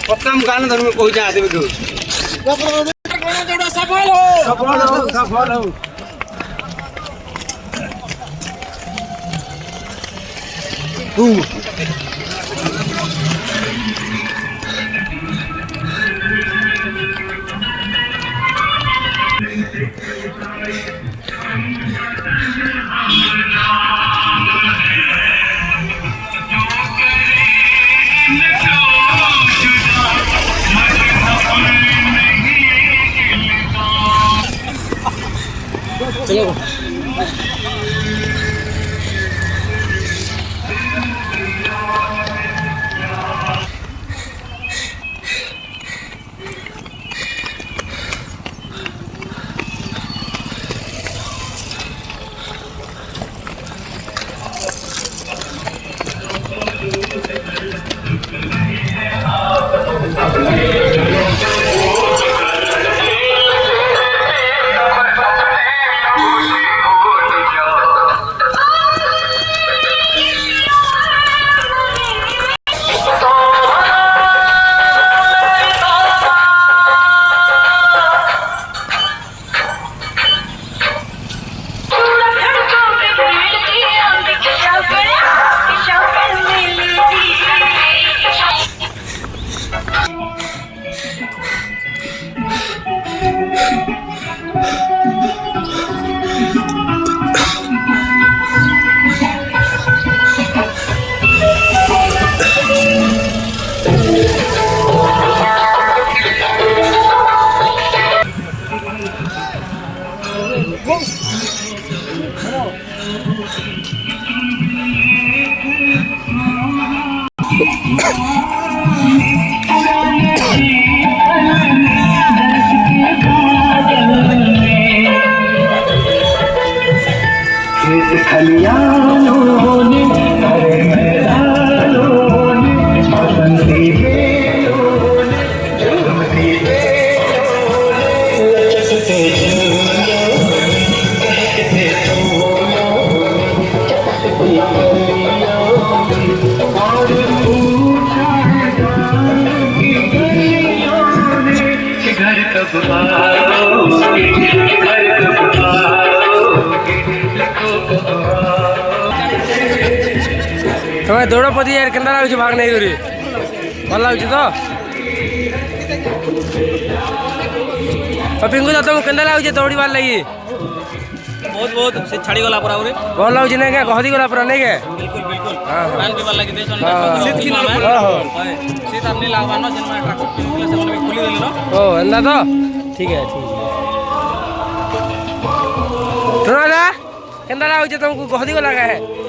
पक्का गाना धर्म कोई जा दे दो सफल हो चलो तुम्हें दौड़ पदी यार के भाग नहीं करी भल लगे तो पिंकु तो तुमको के लगे दौड़ार लगी बहुत बहुत से छाड़ी गला पूरा भल लगे नहीं क्या कहदी गला पूरा नहीं क्या बिल्कुल बिल्कुल पान पीवा लगी देश शीत की शीत अपनी लागबा न जन ट्रक पिंकुले से भी खुली देले न ओ एंदा तो ठीक है सुना जा के लगे तुमको कहदी गला है